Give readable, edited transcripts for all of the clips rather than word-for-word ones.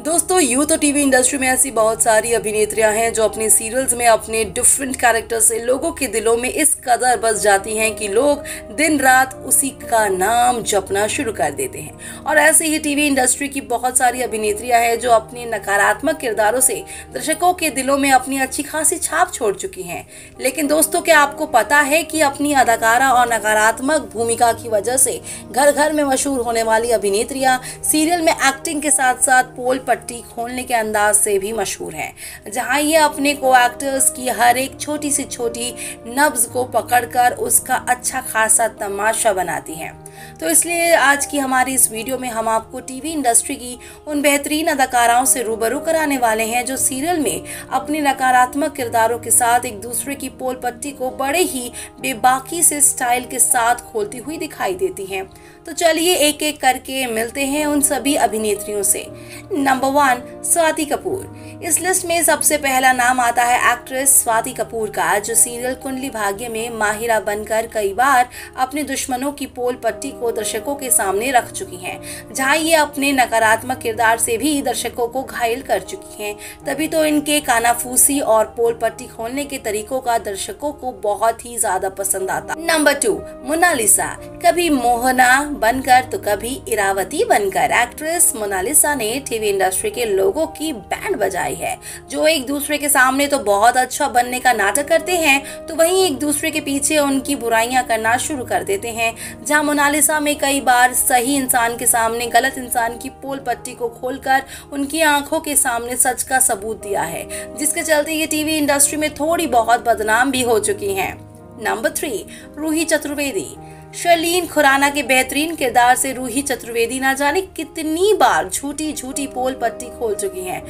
दोस्तों यूं तो टीवी इंडस्ट्री में ऐसी बहुत सारी अभिनेत्रियां हैं जो अपने सीरियल्स में अपने डिफरेंट कैरेक्टर से लोगों के दिलों में इस कदर बस जाती हैं कि लोग दिन रात उसी का नाम जपना शुरू कर देते हैं। और ऐसे ही टीवी इंडस्ट्री की बहुत सारी अभिनेत्रियां हैं जो अपने नकारात्मक किरदारों से दर्शकों के दिलों में अपनी अच्छी खासी छाप छोड़ चुकी हैं। लेकिन दोस्तों, क्या आपको पता है कि अपनी अदाकारा और नकारात्मक भूमिका की वजह से घर घर में मशहूर होने वाली अभिनेत्रियां सीरियल में एक्टिंग के साथ साथ पोल पट्टी खोलने के अंदाज से भी मशहूर हैं, जहां ये अपने को एक्टर्स की हर एक छोटी से छोटी नब्ज को पकड़कर उसका अच्छा खासा तमाशा बनाती हैं। तो इसलिए आज की हमारी इस वीडियो में हम आपको टीवी इंडस्ट्री की उन बेहतरीन अदाकाराओं से रूबरू कराने वाले हैं जो सीरियल में अपने नकारात्मक किरदारों के साथ एक दूसरे की पोल पट्टी को बड़े ही बेबाकी से स्टाइल के साथ खोलती हुई दिखाई देती हैं। तो चलिए एक एक करके मिलते हैं उन सभी अभिनेत्रियों से। नंबर 1, स्वाति कपूर। इस लिस्ट में सबसे पहला नाम आता है एक्ट्रेस स्वाति कपूर का, जो सीरियल कुंडली भाग्य में माहिरा बनकर कई बार अपने दुश्मनों की पोल पट्टी को दर्शकों के सामने रख चुकी हैं, जहां ये अपने नकारात्मक किरदार से भी दर्शकों को घायल कर चुकी हैं। तभी तो इनके कानाफूसी और पोल पट्टी खोलने के तरीकों का दर्शकों को बहुत ही ज्यादा पसंद आता। नंबर 2, मोनालिसा। कभी मोहना बनकर तो कभी इरावती बनकर एक्ट्रेस मोनालिसा ने टीवी इंडस्ट्री के लोगों की बैंड बजाई है, जो एक दूसरे के सामने तो बहुत अच्छा बनने का नाटक करते हैं, तो वहीं एक दूसरे के पीछे उनकी बुराइयां करना शुरू कर देते हैं। जहां मोनालिसा में कई बार सही इंसान के सामने गलत इंसान की पोल पट्टी को खोलकर उनकी आंखों के सामने सच का सबूत दिया है, जिसके चलते ये टीवी इंडस्ट्री में थोड़ी बहुत बदनाम भी हो चुकी हैं। नंबर 3, रूही चतुर्वेदी। शर्लीन खुराना के बेहतरीन किरदार से रूही चतुर्वेदी ना जाने कितनी बार झूठी झूठी पोल पट्टी खोल चुकी हैं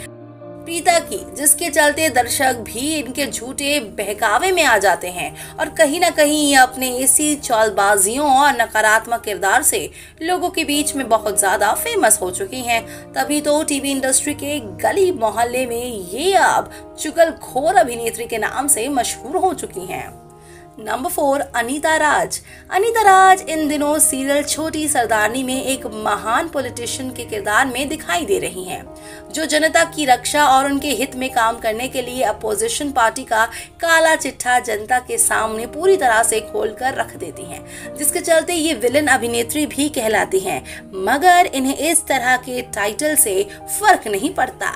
प्रीता की, जिसके चलते दर्शक भी इनके झूठे बहकावे में आ जाते हैं और कहीं ना कहीं ये अपने इसी चालबाजियों और नकारात्मक किरदार से लोगों के बीच में बहुत ज्यादा फेमस हो चुकी हैं। तभी तो टीवी इंडस्ट्री के गली मोहल्ले में ये अब चुगलखोर अभिनेत्री के नाम से मशहूर हो चुकी हैं। नंबर 4, अनीता राज। अनीता राज इन दिनों सीरियल छोटी सरदारनी में एक महान पॉलिटिशियन के किरदार में दिखाई दे रही हैं, जो जनता की रक्षा और उनके हित में काम करने के लिए अपोजिशन पार्टी का काला चिट्ठा जनता के सामने पूरी तरह से खोलकर रख देती हैं, जिसके चलते ये विलन अभिनेत्री भी कहलाती हैं, मगर इन्हें इस तरह के टाइटल से फर्क नहीं पड़ता।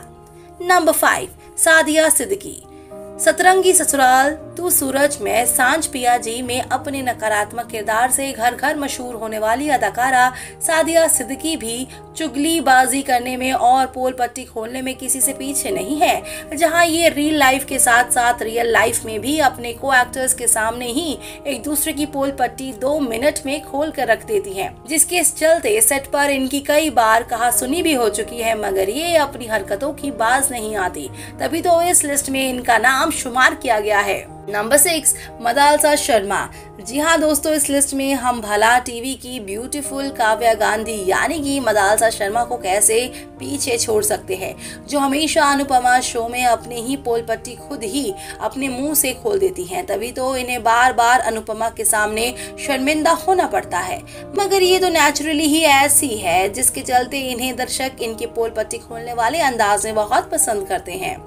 नंबर 5, सादिया सिद्दीकी। सतरंगी ससुराल तू सूरज में सांझ पिया जी में अपने नकारात्मक किरदार से घर घर मशहूर होने वाली अदाकारा सादिया सिद्दीकी भी चुगलीबाजी करने में और पोल पट्टी खोलने में किसी से पीछे नहीं है, जहां ये रियल लाइफ के साथ साथ रियल लाइफ में भी अपने को एक्टर्स के सामने ही एक दूसरे की पोल पट्टी 2 मिनट में खोल कर रख देती हैं, जिसके चलते सेट पर इनकी कई बार कहा सुनी भी हो चुकी है, मगर ये अपनी हरकतों की बाज नहीं आती। तभी तो इस लिस्ट में इनका नाम शुमार किया गया है। नंबर 6, मदालसा शर्मा। जी हाँ दोस्तों, इस लिस्ट में हम भला टीवी की ब्यूटीफुल काव्या गांधी यानी कि मदालसा शर्मा को कैसे पीछे छोड़ सकते हैं, जो हमेशा अनुपमा शो में अपने ही पोल पट्टी खुद ही अपने मुंह से खोल देती हैं। तभी तो इन्हें बार बार अनुपमा के सामने शर्मिंदा होना पड़ता है, मगर ये तो नेचुरली ही ऐसी है, जिसके चलते इन्हें दर्शक इनके पोल पट्टी खोलने वाले अंदाज में बहुत पसंद करते हैं।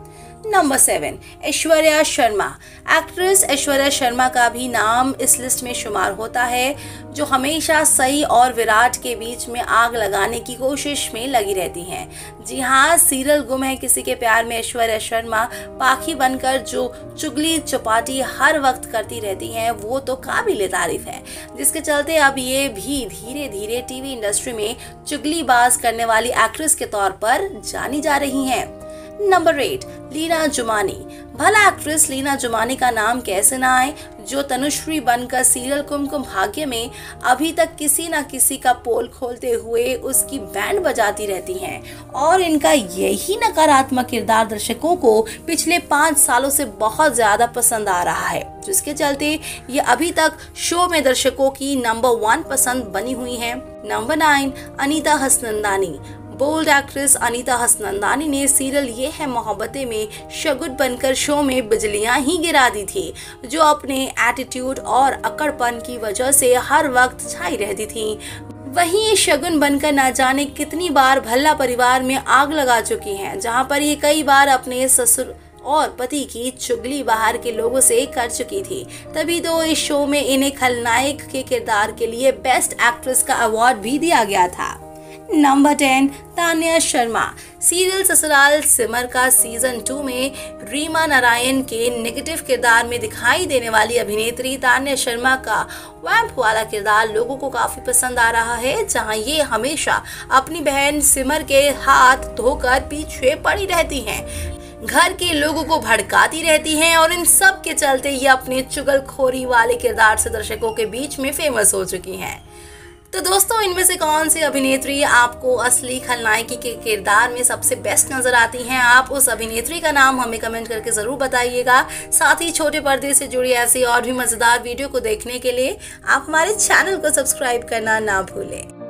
नंबर 7, ऐश्वर्या शर्मा। एक्ट्रेस ऐश्वर्या शर्मा का भी नाम इस लिस्ट में शुमार होता है, जो हमेशा सई और विराट के बीच में आग लगाने की कोशिश में लगी रहती हैं। जी हाँ, सीरियल गुम है किसी के प्यार में ऐश्वर्या शर्मा पाखी बनकर जो चुगली चपाटी हर वक्त करती रहती हैं, वो तो काबिले तारीफ है, जिसके चलते अब ये भी धीरे धीरे टीवी इंडस्ट्री में चुगलीबाज करने वाली एक्ट्रेस के तौर पर जानी जा रही हैं। नंबर 8, लीना जुमानी। भला एक्ट्रेस लीना जुमानी का नाम कैसे ना आए, जो तनुश्री बनकर सीरियल कुमकुम भाग्य में अभी तक किसी न किसी का पोल खोलते हुए उसकी बैंड बजाती रहती हैं, और इनका यही नकारात्मक किरदार दर्शकों को पिछले 5 सालों से बहुत ज्यादा पसंद आ रहा है, जिसके चलते ये अभी तक शो में दर्शकों की नंबर 1 पसंद बनी हुई है। Number 9, Anita Hasnandani. Bold actress Anita Hasnandani ने सीरियल ये है मोहब्बतें में शगुन बनकर शो में बिजलियां ही गिरा दी थी, जो अपने एटीट्यूड और अकड़पन की वजह से हर वक्त छाई रहती थी। वहीं ये शगुन बनकर ना जाने कितनी बार भल्ला परिवार में आग लगा चुकी हैं, जहां पर ये कई बार अपने ससुर और पति की चुगली बाहर के लोगों से कर चुकी थी। तभी तो इस शो में इन्हें खलनायक के किरदार के लिए बेस्ट एक्ट्रेस का अवार्ड भी दिया गया था। नंबर 10, तान्या शर्मा। सीरियल ससुराल सिमर का सीजन 2 में रीमा नारायण के नेगेटिव किरदार में दिखाई देने वाली अभिनेत्री तान्या शर्मा का वैम्प वाला किरदार लोगों को काफी पसंद आ रहा है, जहां ये हमेशा अपनी बहन सिमर के हाथ धोकर पीछे पड़ी रहती हैं, घर के लोगों को भड़काती रहती हैं और इन सब के चलते ये अपने चुगलखोरी वाले किरदार से दर्शकों के बीच में फेमस हो चुकी हैं। तो दोस्तों, इनमें से कौन सी अभिनेत्री आपको असली खलनायकी के किरदार में सबसे बेस्ट नजर आती हैं? आप उस अभिनेत्री का नाम हमें कमेंट करके जरूर बताइएगा। साथ ही छोटे पर्दे से जुड़ी ऐसी और भी मजेदार वीडियो को देखने के लिए आप हमारे चैनल को सब्सक्राइब करना ना भूलें।